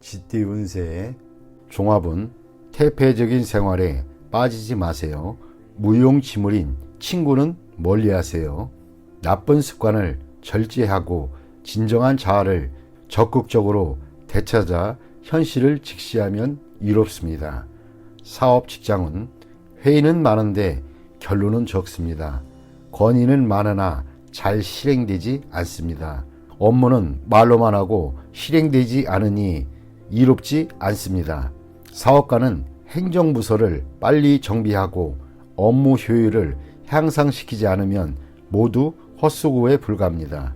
쥐띠 운세의 종합은 태폐적인 생활에 빠지지 마세요. 무용지물인 친구는 멀리하세요. 나쁜 습관을 절제하고 진정한 자아를 적극적으로 되찾아 현실을 직시하면 이롭습니다. 사업 직장은 회의는 많은데 결론은 적습니다. 건의는 많으나 잘 실행되지 않습니다. 업무는 말로만 하고 실행되지 않으니 이롭지 않습니다. 사업가는 행정부서를 빨리 정비하고 업무 효율을 향상시키지 않으면 모두 헛수고에 불과합니다.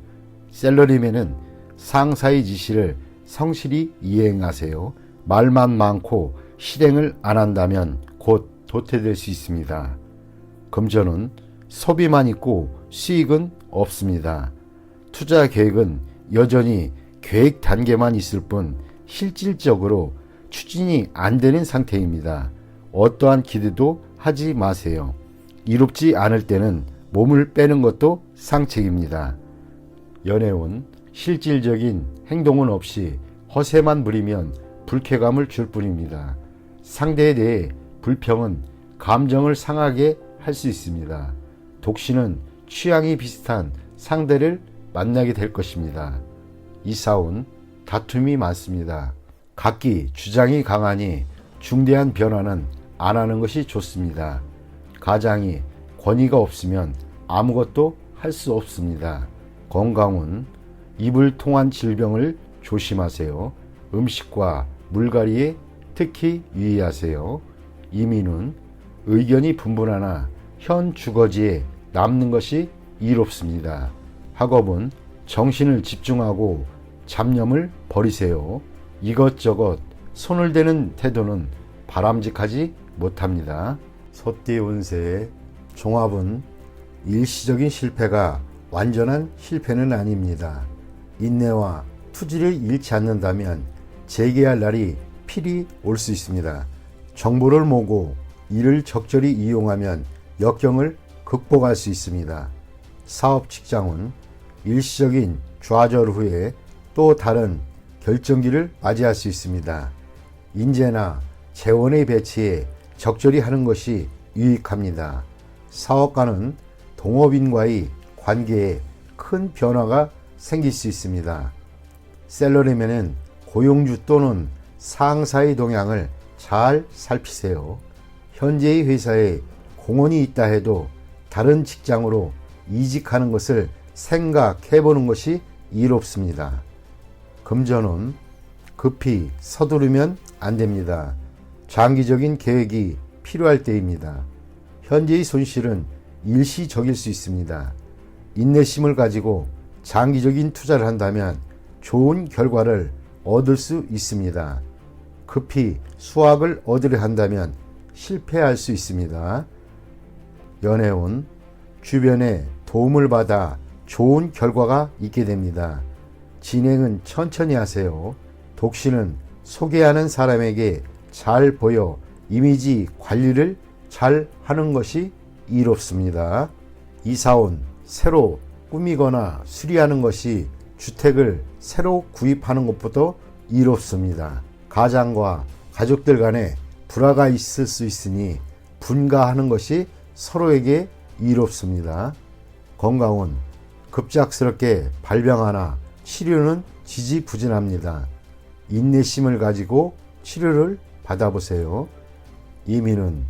셀러리맨은 상사의 지시를 성실히 이행하세요. 말만 많고 실행을 안 한다면 곧 도태될 수 있습니다. 금전은 소비만 있고 수익은 없습니다. 투자 계획은 여전히 계획 단계만 있을 뿐 실질적으로 추진이 안 되는 상태입니다. 어떠한 기대도 하지 마세요. 이롭지 않을 때는 몸을 빼는 것도 상책입니다. 연애운 실질적인 행동은 없이 허세만 부리면 불쾌감을 줄 뿐입니다. 상대에 대해 불평은 감정을 상하게 할 수 있습니다. 독신은 취향이 비슷한 상대를 만나게 될 것입니다. 이사운 다툼이 많습니다. 각기 주장이 강하니 중대한 변화는 안 하는 것이 좋습니다. 가장이 권위가 없으면 아무것도 할 수 없습니다. 건강은 입을 통한 질병을 조심하세요. 음식과 물갈이에 특히 유의하세요. 이민은 의견이 분분하나 현 주거지에 남는 것이 이롭습니다. 학업은 정신을 집중하고 잡념을 버리세요. 이것저것 손을 대는 태도는 바람직하지 못합니다. 소띠 운세의 종합은 일시적인 실패가 완전한 실패는 아닙니다. 인내와 투지를 잃지 않는다면 재개할 날이 필히 올 수 있습니다. 정보를 모으고 이를 적절히 이용하면 역경을 극복할 수 있습니다. 사업 직장은 일시적인 좌절 후에 또 다른 결정기를 맞이할 수 있습니다. 인재나 재원의 배치에 적절히 하는 것이 유익합니다. 사업가는 동업인과의 관계에 큰 변화가 생길 수 있습니다. 셀러리맨은 고용주 또는 상사의 동향을 잘 살피세요. 현재의 회사에 공헌이 있다 해도 다른 직장으로 이직하는 것을 생각해보는 것이 이롭습니다. 금전은 급히 서두르면 안 됩니다. 장기적인 계획이 필요할 때입니다. 현재의 손실은 일시적일 수 있습니다. 인내심을 가지고 장기적인 투자를 한다면 좋은 결과를 얻을 수 있습니다. 급히 수확을 얻으려 한다면 실패할 수 있습니다. 연애운 주변의 도움을 받아 좋은 결과가 있게 됩니다. 진행은 천천히 하세요. 독신은 소개하는 사람에게 잘 보여 이미지 관리를 잘 하는 것이 이롭습니다. 이사온 새로 꾸미거나 수리하는 것이 주택을 새로 구입하는 것보다 이롭습니다. 가장과 가족들 간에 불화가 있을 수 있으니 분가하는 것이 서로에게 이롭습니다. 건강은 급작스럽게 발병하나 치료는 지지부진합니다. 인내심을 가지고 치료를 받아보세요. 이민은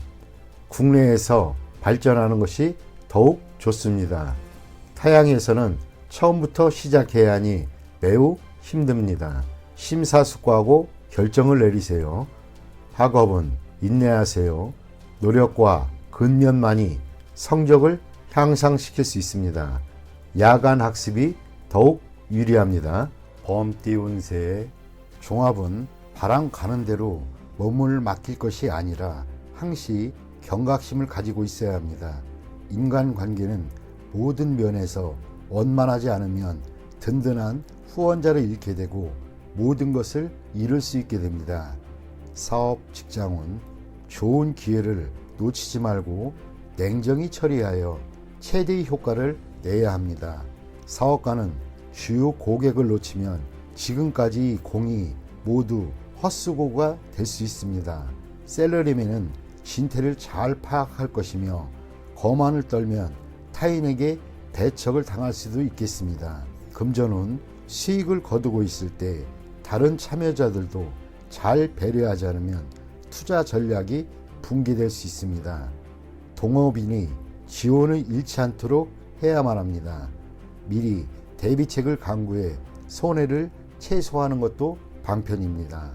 국내에서 발전하는 것이 더욱 좋습니다. 타양에서는 처음부터 시작해야 하니 매우 힘듭니다. 심사숙고하고 결정을 내리세요. 학업은 인내하세요. 노력과 근면만이 성적을 향상시킬 수 있습니다. 야간 학습이 더욱 유리합니다. 범띠 운세의 종합은 바람 가는 대로 몸을 맡길 것이 아니라 항시 경각심을 가지고 있어야 합니다. 인간관계는 모든 면에서 원만하지 않으면 든든한 후원자를 잃게 되고 모든 것을 잃을 수 있게 됩니다. 사업 직장은 좋은 기회를 놓치지 말고 냉정히 처리하여 최대의 효과를 내야 합니다. 사업가는 주요 고객을 놓치면 지금까지 공이 모두 헛수고가 될 수 있습니다. 셀러리맨은 진태를 잘 파악할 것이며 거만을 떨면 타인에게 대척을 당할 수도 있겠습니다. 금전운 수익을 거두고 있을 때 다른 참여자들도 잘 배려하지 않으면 투자 전략이 붕괴될 수 있습니다. 동업인이 지원을 잃지 않도록 해야만 합니다. 미리 대비책을 강구해 손해를 최소화하는 것도 방편입니다.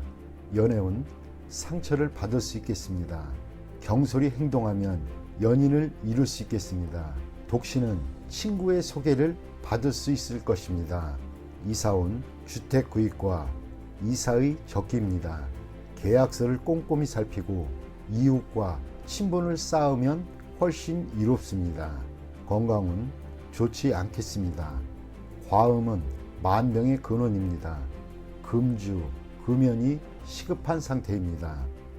연애운 상처를 받을 수 있겠습니다. 경솔히 행동하면 연인을 잃을 수 있겠습니다. 독신은 친구의 소개를 받을 수 있을 것입니다. 이사온 주택 구입과 이사의 적기입니다. 계약서를 꼼꼼히 살피고 이웃과 친분을 쌓으면 훨씬 이롭습니다. 건강은 좋지 않겠습니다. 과음은 만병의 근원입니다. 금주, 금연이 시급한 상태입니다.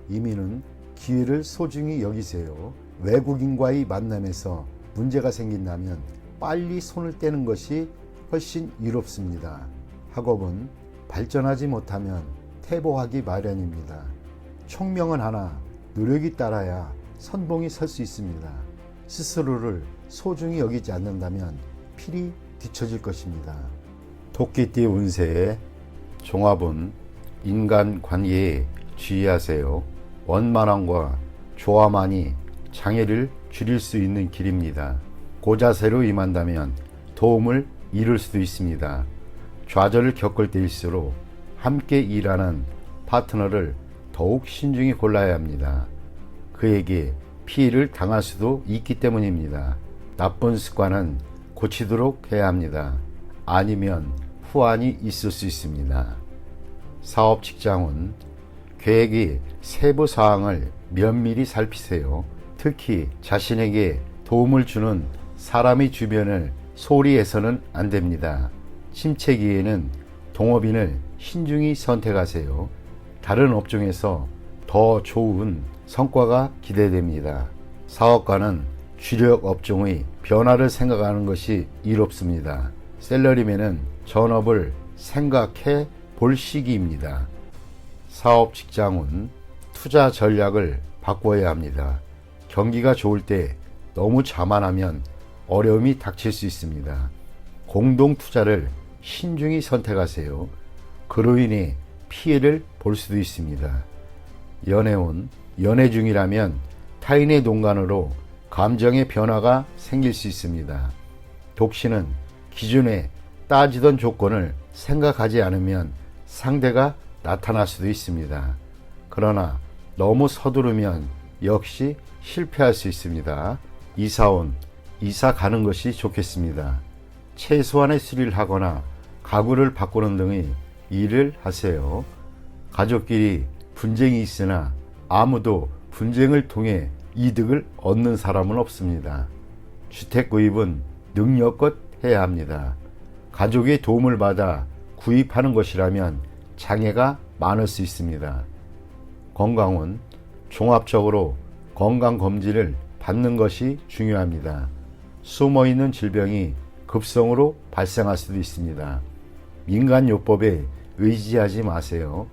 이민은 기회를 소중히 여기세요. 외국인과의 만남에서 문제가 생긴다면 빨리 손을 떼는 것이 훨씬 이롭습니다. 학업은 발전하지 못하면 퇴보하기 마련입니다. 총명은 하나 노력이 따라야 선봉이 설 수 있습니다. 스스로를 소중히 여기지 않는다면 필히 뒤처질 것입니다. 토끼띠 운세의 종합은 인간관계에 주의하세요. 원만함과 조화만이 장애를 줄일 수 있는 길입니다. 고자세로 임한다면 도움을 잃을 수도 있습니다. 좌절을 겪을 때일수록 함께 일하는 파트너를 더욱 신중히 골라야 합니다. 그에게 피해를 당할 수도 있기 때문입니다. 나쁜 습관은 고치도록 해야 합니다. 아니면 후환이 있을 수 있습니다. 사업 직장은 계획의 세부 사항을 면밀히 살피세요. 특히 자신에게 도움을 주는 사람의 주변을 소홀히 해서는 안 됩니다. 침체기에는 동업인을 신중히 선택하세요. 다른 업종에서 더 좋은 성과가 기대됩니다. 사업가는 주력 업종의 변화를 생각하는 것이 이롭습니다. 셀러리맨은 전업을 생각해 볼 시기입니다. 사업 직장은 투자 전략을 바꿔야 합니다. 경기가 좋을 때 너무 자만하면 어려움이 닥칠 수 있습니다. 공동 투자를 신중히 선택하세요. 그로 인해 피해를 볼 수도 있습니다. 연애운 연애 중이라면 타인의 농간으로 감정의 변화가 생길 수 있습니다. 독신은 기존에 따지던 조건을 생각하지 않으면 상대가 나타날 수도 있습니다. 그러나 너무 서두르면 역시 실패할 수 있습니다. 이사온 이사 가는 것이 좋겠습니다. 최소한의 수리를 하거나 가구를 바꾸는 등의 일을 하세요. 가족끼리 분쟁이 있으나 아무도 분쟁을 통해 이득을 얻는 사람은 없습니다. 주택 구입은 능력껏 해야 합니다. 가족의 도움을 받아 구입하는 것이라면 장애가 많을 수 있습니다. 건강은 종합적으로 건강검진을 받는 것이 중요합니다. 숨어있는 질병이 급성으로 발생할 수도 있습니다. 민간요법에 의지하지 마세요.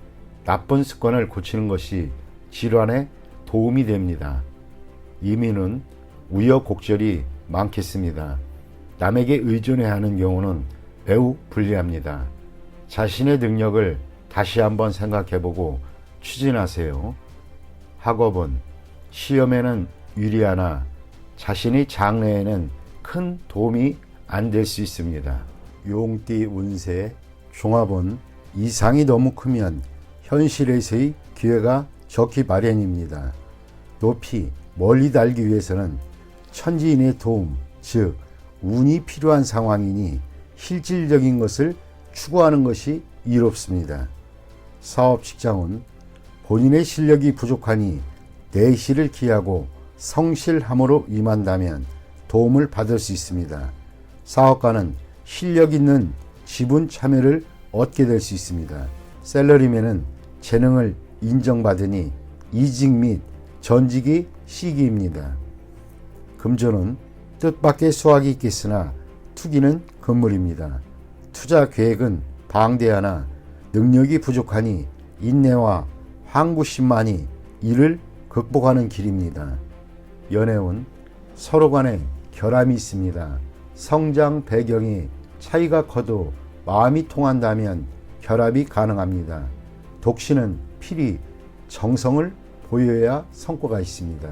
나쁜 습관을 고치는 것이 질환에 도움이 됩니다. 이민은 우여곡절이 많겠습니다. 남에게 의존해야 하는 경우는 매우 불리합니다. 자신의 능력을 다시 한번 생각해보고 추진하세요. 학업은 시험에는 유리하나 자신의 장래에는 큰 도움이 안 될 수 있습니다. 용띠 운세 종합은 이상이 너무 크면 현실에서의 기회가 적기 마련입니다. 높이 멀리 달기 위해서는 천지인의 도움, 즉 운이 필요한 상황이니 실질적인 것을 추구하는 것이 이롭습니다. 사업 직장은 본인의 실력이 부족하니 내실을 기하고 성실함으로 임한다면 도움을 받을 수 있습니다. 사업가는 실력 있는 지분 참여를 얻게 될 수 있습니다. 셀러리맨은 재능을 인정받으니 이직 및 전직이 시기입니다. 금전은 뜻밖의 수확이 있겠으나 투기는 금물입니다. 투자 계획은 방대하나 능력이 부족하니 인내와 항구심만이 이를 극복하는 길입니다. 연애운 서로 간에 결함이 있습니다. 성장 배경이 차이가 커도 마음이 통한다면 결합이 가능합니다. 독신은 필히 정성을 보여야 성과가 있습니다.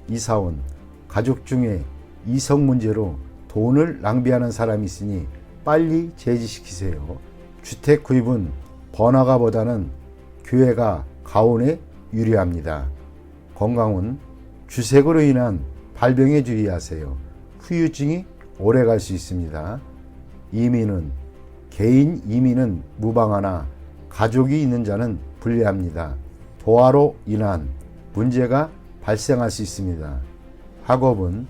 이사온 가족 중에 이성 문제로 돈을 낭비하는 사람이 있으니 빨리 제지시키세요. 주택 구입은 번화가보다는 교외가 가온에 유리합니다. 건강은 주색으로 인한 발병에 주의하세요. 후유증이 오래 갈 수 있습니다. 이민은 개인 이민은 무방하나 가족이 있는 자는 불리합니다. 도화로 인한 문제가 발생할 수 있습니다. 학업은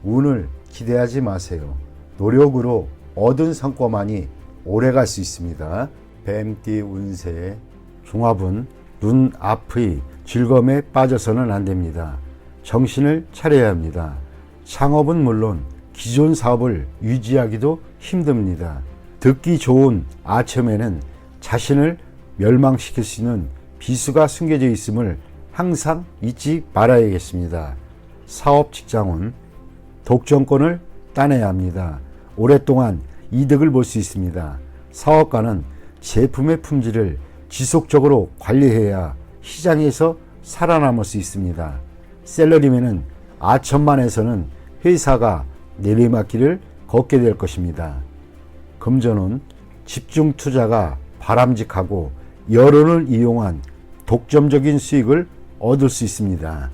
운을 기대하지 마세요. 노력으로 얻은 성과만이 오래 갈 수 있습니다. 뱀띠 운세 종합은 눈 앞의 즐거움에 빠져서는 안 됩니다. 정신을 차려야 합니다. 창업은 물론 기존 사업을 유지하기도 힘듭니다. 듣기 좋은 아첨에는 자신을 멸망시킬 수 있는 비수가 숨겨져 있음을 항상 잊지 말아야겠습니다. 사업 직장은 독점권을 따내야 합니다. 오랫동안 이득을 볼 수 있습니다. 사업가는 제품의 품질을 지속적으로 관리해야 시장에서 살아남을 수 있습니다. 셀러리맨은 아첨만에서는 회사가 내리막길을 걷게 될 것입니다. 금전은 집중 투자가 바람직하고 여론을 이용한 독점적인 수익을 얻을 수 있습니다.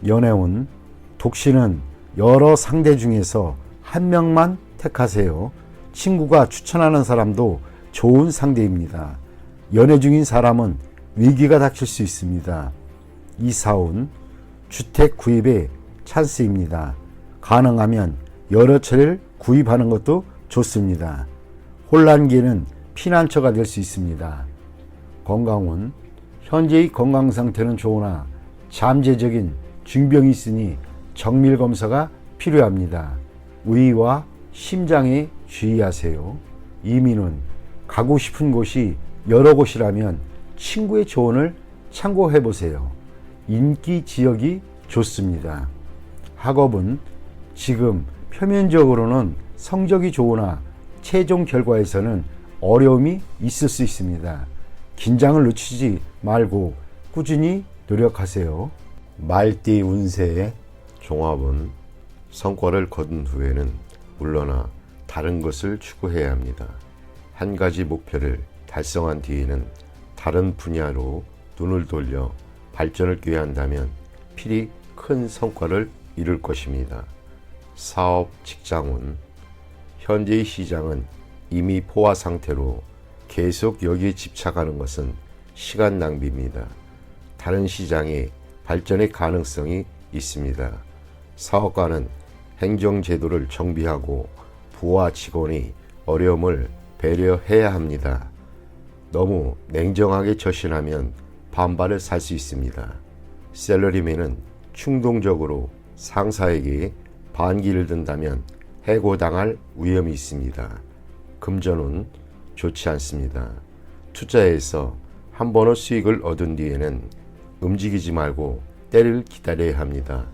연애운 독신은 여러 상대 중에서 한 명만 택하세요. 친구가 추천하는 사람도 좋은 상대입니다. 연애 중인 사람은 위기가 닥칠 수 있습니다. 이사운 주택 구입의 찬스입니다. 가능하면 여러 채를 구입하는 것도 좋습니다. 혼란기에는 피난처가 될 수 있습니다. 건강은 현재의 건강 상태는 좋으나 잠재적인 중병이 있으니 정밀 검사가 필요합니다. 위와 심장에 주의하세요. 이민은 가고 싶은 곳이 여러 곳이라면 친구의 조언을 참고해 보세요. 인기 지역이 좋습니다. 학업은 지금 표면적으로는 성적이 좋으나 최종 결과에서는 어려움이 있을 수 있습니다. 긴장을 늦추지 말고 꾸준히 노력하세요. 말띠 운세의 종합은 성과를 거둔 후에는 물러나 다른 것을 추구해야 합니다. 한 가지 목표를 달성한 뒤에는 다른 분야로 눈을 돌려 발전을 꾀한다면 필히 큰 성과를 이룰 것입니다. 사업 직장운 현재의 시장은 이미 포화 상태로 계속 여기에 집착하는 것은 시간 낭비입니다. 다른 시장에 발전의 가능성이 있습니다. 사업가는 행정제도를 정비하고 부하 직원의 어려움을 배려해야 합니다. 너무 냉정하게 처신하면 반발을 살 수 있습니다. 셀러리맨은 충동적으로 상사에게 반기를 든다면 해고당할 위험이 있습니다. 금전은 좋지 않습니다. 투자해서 한 번의 수익을 얻은 뒤에는 움직이지 말고 때를 기다려야 합니다.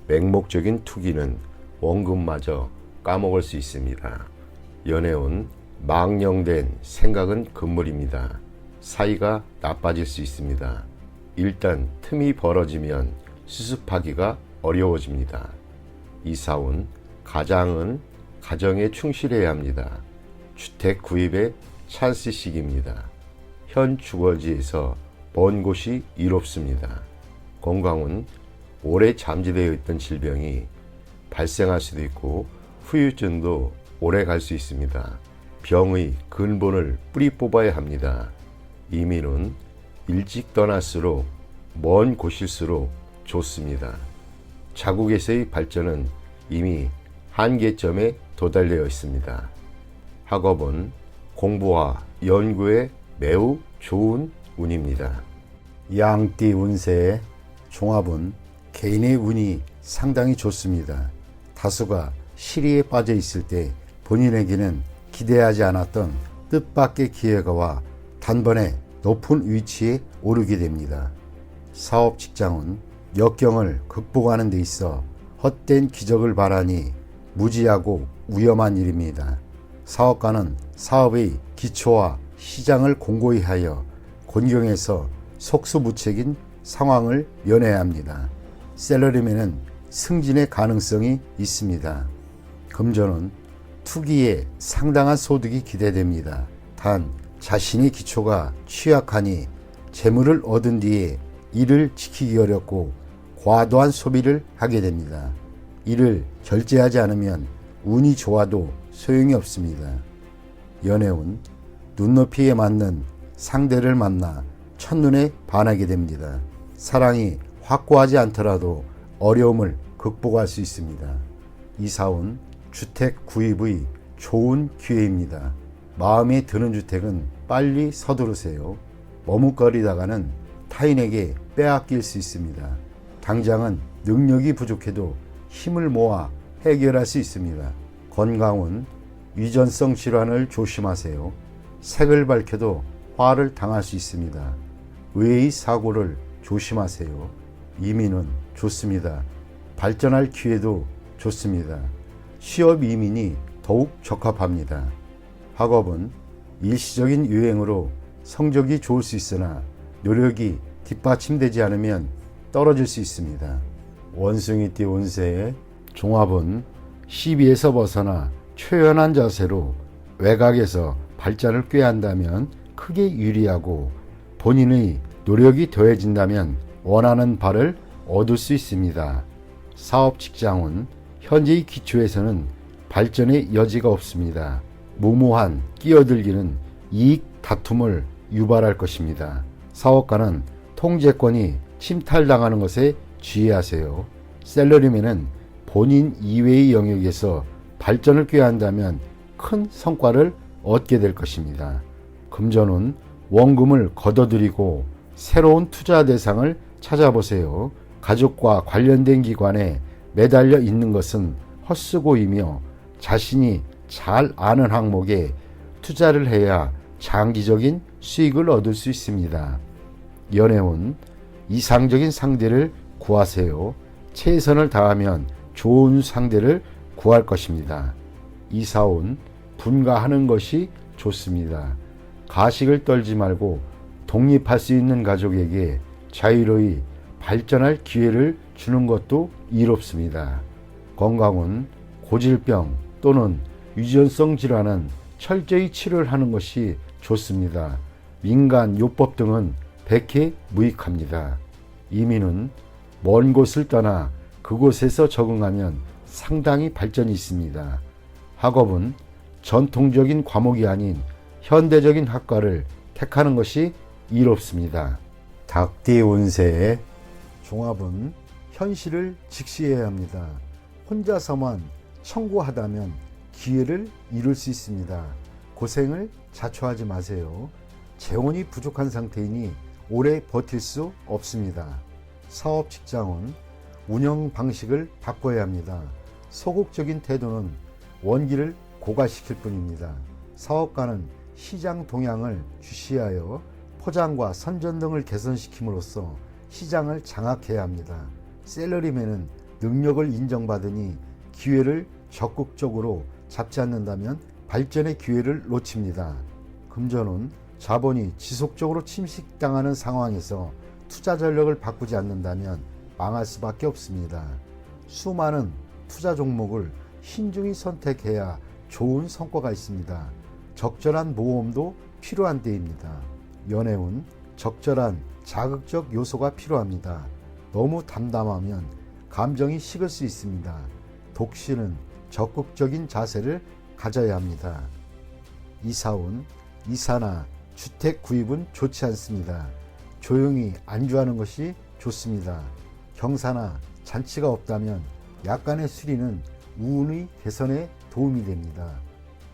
맹목적인 투기는 원금마저 까먹을 수 있습니다. 연애운 망령된 생각은 금물입니다. 사이가 나빠질 수 있습니다. 일단 틈이 벌어지면 수습하기가 어려워집니다. 이사운 가장은 가정에 충실해야 합니다. 주택 구입의 찬스 시기입니다. 현 주거지에서 먼 곳이 이롭습니다. 건강은 오래 잠재되어 있던 질병이 발생할 수도 있고 후유증도 오래 갈 수 있습니다. 병의 근본을 뿌리 뽑아야 합니다. 이민은 일찍 떠날수록 먼 곳일수록 좋습니다. 자국에서의 발전은 이미 한계점에 도달되어 있습니다. 학업은 공부와 연구에 매우 좋은 운입니다. 양띠 운세의 종합은 개인의 운이 상당히 좋습니다. 다수가 시리에 빠져 있을 때 본인에게는 기대하지 않았던 뜻밖의 기회가 와 단번에 높은 위치에 오르게 됩니다. 사업 직장은 역경을 극복하는 데 있어 헛된 기적을 바라니 무지하고 위험한 일입니다. 사업가는 사업의 기초와 시장을 공고히 하여 곤경에서 속수무책인 상황을 면해야 합니다. 셀러리맨은 승진의 가능성이 있습니다. 금전은 투기에 상당한 소득이 기대됩니다. 단 자신의 기초가 취약하니 재물을 얻은 뒤에 이를 지키기 어렵고 과도한 소비를 하게 됩니다. 이를 절제하지 않으면 운이 좋아도 소용이 없습니다. 연애운 눈높이에 맞는 상대를 만나 첫눈에 반하게 됩니다. 사랑이 확고하지 않더라도 어려움을 극복할 수 있습니다. 이사운 주택 구입의 좋은 기회입니다. 마음에 드는 주택은 빨리 서두르세요. 머뭇거리다가는 타인에게 빼앗길 수 있습니다. 당장은 능력이 부족해도 힘을 모아 해결할 수 있습니다. 건강은 위전성 질환을 조심하세요. 색을 밝혀도 화를 당할 수 있습니다. 의의 사고를 조심하세요. 이민은 좋습니다. 발전할 기회도 좋습니다. 취업 이민이 더욱 적합합니다. 학업은 일시적인 유행으로 성적이 좋을 수 있으나 노력이 뒷받침되지 않으면 떨어질 수 있습니다. 원숭이띠 운세의 종합은 시비에서 벗어나 초연한 자세로 외곽에서 발전을 꾀한다면 크게 유리하고 본인의 노력이 더해진다면 원하는 바를 얻을 수 있습니다. 사업 직장은 현재의 기초에서는 발전의 여지가 없습니다. 무모한 끼어들기는 이익 다툼을 유발할 것입니다. 사업가는 통제권이 침탈당하는 것에 주의하세요. 셀러리맨은 본인 이외의 영역에서 발전을 꾀한다면 큰 성과를 얻게 될 것입니다. 금전은 원금을 걷어들이고 새로운 투자 대상을 찾아보세요. 가족과 관련된 기관에 매달려 있는 것은 헛수고이며 자신이 잘 아는 항목에 투자를 해야 장기적인 수익을 얻을 수 있습니다. 연애운 이상적인 상대를 구하세요. 최선을 다하면 좋은 상대를 구할 것입니다. 이사운 분가하는 것이 좋습니다. 가식을 떨지 말고 독립할 수 있는 가족에게 자유로이 발전할 기회를 주는 것도 이롭습니다. 건강은 고질병 또는 유전성 질환은 철저히 치료를 하는 것이 좋습니다. 민간 요법 등은 백해 무익합니다. 이민은 먼 곳을 떠나 그곳에서 적응하면 상당히 발전이 있습니다. 학업은 전통적인 과목이 아닌 현대적인 학과를 택하는 것이 이롭습니다. 닭띠 운세의 종합은 현실을 직시해야 합니다. 혼자서만 청구하다면 기회를 잃을 수 있습니다. 고생을 자초하지 마세요. 재원이 부족한 상태이니 오래 버틸 수 없습니다. 사업 직장은 운영 방식을 바꿔야 합니다. 소극적인 태도는 원기를 고갈시킬 뿐입니다. 사업가는 시장 동향을 주시하여 포장과 선전 등을 개선시킴으로써 시장을 장악해야 합니다. 셀러리맨은 능력을 인정받으니 기회를 적극적으로 잡지 않는다면 발전의 기회를 놓칩니다. 금전은 자본이 지속적으로 침식당하는 상황에서 투자 전략을 바꾸지 않는다면 망할 수밖에 없습니다. 수많은 투자 종목을 신중히 선택해야 좋은 성과가 있습니다. 적절한 모험도 필요한 때입니다. 연애운 적절한 자극적 요소가 필요합니다. 너무 담담하면 감정이 식을 수 있습니다. 독신은 적극적인 자세를 가져야 합니다. 이사운 이사나 주택 구입은 좋지 않습니다. 조용히 안주하는 것이 좋습니다. 경사나 잔치가 없다면 약간의 수리는 운의 개선에 도움이 됩니다.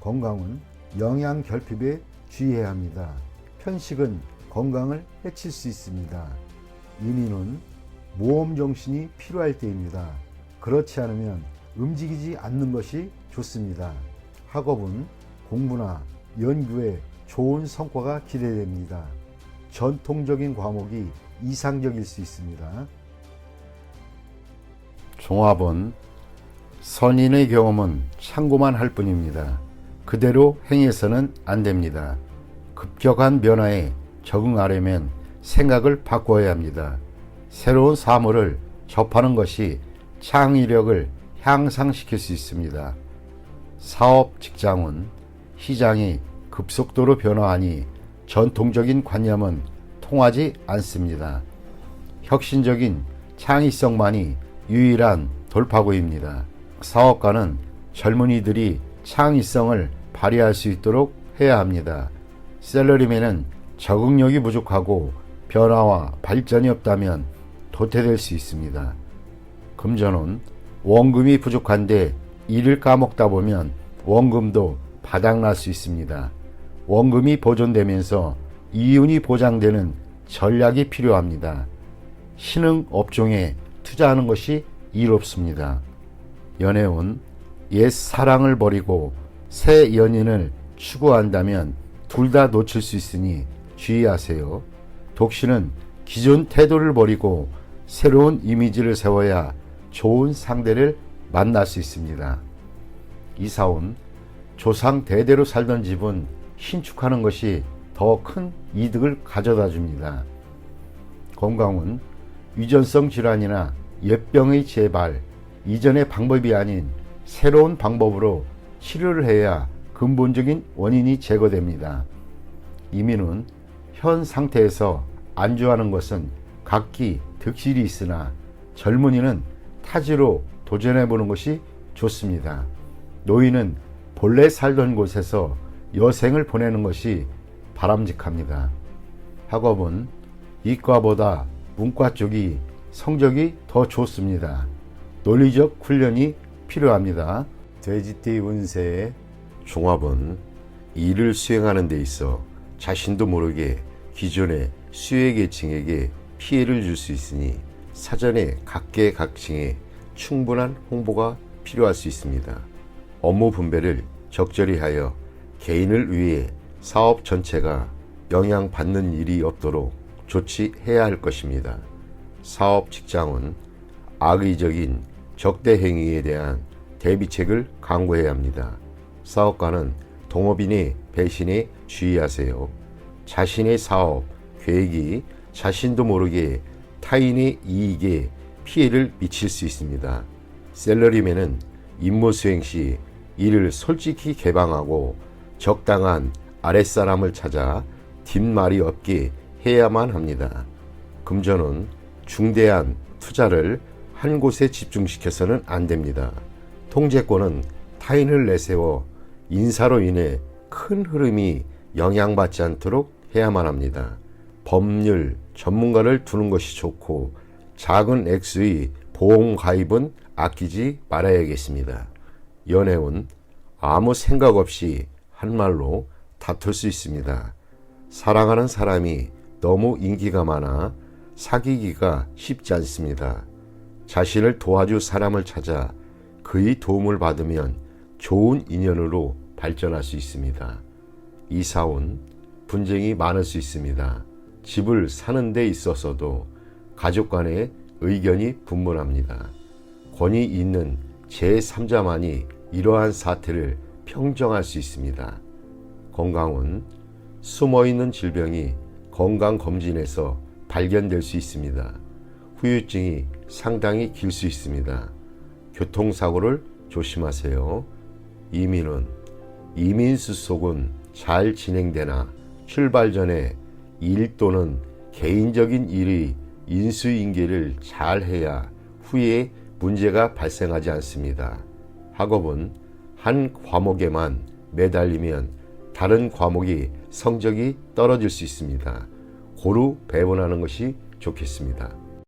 건강은 영양 결핍에 주의해야 합니다. 편식은 건강을 해칠 수 있습니다. 이민은 모험 정신이 필요할 때입니다. 그렇지 않으면 움직이지 않는 것이 좋습니다. 학업은 공부나 연구에 좋은 성과가 기대됩니다. 전통적인 과목이 이상적일 수 있습니다. 종합은 선인의 경험은 참고만 할 뿐입니다. 그대로 행해서는 안 됩니다. 급격한 변화에 적응하려면 생각을 바꿔야 합니다. 새로운 사물을 접하는 것이 창의력을 향상시킬 수 있습니다. 사업, 직장은 시장이 급속도로 변화하니 전통적인 관념은 통하지 않습니다. 혁신적인 창의성만이 유일한 돌파구입니다. 사업가는 젊은이들이 창의성을 발휘할 수 있도록 해야 합니다. 샐러리맨은 적응력이 부족하고 변화와 발전이 없다면 도태될 수 있습니다. 금전은 원금이 부족한데 일을 까먹다 보면 원금도 바닥날 수 있습니다. 원금이 보존되면서 이윤이 보장되는 전략이 필요합니다. 신흥 업종에 투자하는 것이 이롭습니다. 연애운 옛 사랑을 버리고 새 연인을 추구한다면 둘 다 놓칠 수 있으니 주의하세요. 독신은 기존 태도를 버리고 새로운 이미지를 세워야 좋은 상대를 만날 수 있습니다. 이사운 조상 대대로 살던 집은 신축하는 것이 더 큰 이득을 가져다 줍니다. 건강은 유전성 질환이나 옛병의 재발, 이전의 방법이 아닌 새로운 방법으로 치료를 해야 근본적인 원인이 제거됩니다. 이민은 현 상태에서 안주하는 것은 각기 득실이 있으나 젊은이는 타지로 도전해보는 것이 좋습니다. 노인은 본래 살던 곳에서 여생을 보내는 것이 바람직합니다. 학업은 이과보다 문과 쪽이 성적이 더 좋습니다. 논리적 훈련이 필요합니다. 돼지띠 운세의 종합은 일을 수행하는 데 있어 자신도 모르게 기존의 수혜계층에게 피해를 줄 수 있으니 사전에 각계각층에 충분한 홍보가 필요할 수 있습니다. 업무 분배를 적절히 하여 개인을 위해 사업 전체가 영향받는 일이 없도록 조치해야 할 것입니다. 사업 직장은 악의적인 적대 행위에 대한 대비책을 강구해야 합니다. 사업가는 동업인의 배신에 주의하세요. 자신의 사업, 계획이 자신도 모르게 타인의 이익에 피해를 미칠 수 있습니다. 샐러리맨은 임무 수행 시 이를 솔직히 개방하고 적당한 아랫사람을 찾아 뒷말이 없게 해야만 합니다. 금전은 중대한 투자를 한 곳에 집중시켜서는 안 됩니다. 통제권은 타인을 내세워 인사로 인해 큰 흐름이 영향받지 않도록 해야만 합니다. 법률 전문가를 두는 것이 좋고 작은 액수의 보험 가입은 아끼지 말아야겠습니다. 연애운 아무 생각 없이 한 말로 다툴 수 있습니다. 사랑하는 사람이 너무 인기가 많아 사귀기가 쉽지 않습니다. 자신을 도와줄 사람을 찾아 그의 도움을 받으면 좋은 인연으로 발전할 수 있습니다. 이사운 분쟁이 많을 수 있습니다. 집을 사는 데 있어서도 가족 간의 의견이 분분합니다. 권위 있는 제3자만이 이러한 사태를 평정할 수 있습니다. 건강은 숨어있는 질병이 건강검진에서 발견될 수 있습니다. 후유증이 상당히 길 수 있습니다. 교통사고를 조심하세요. 이민은 이민수속은 잘 진행되나 출발 전에 일 또는 개인적인 일의 인수인계를 잘 해야 후에 문제가 발생하지 않습니다. 학업은 한 과목에만 매달리면 다른 과목이 성적이 떨어질 수 있습니다. 고루 배분하는 것이 좋겠습니다.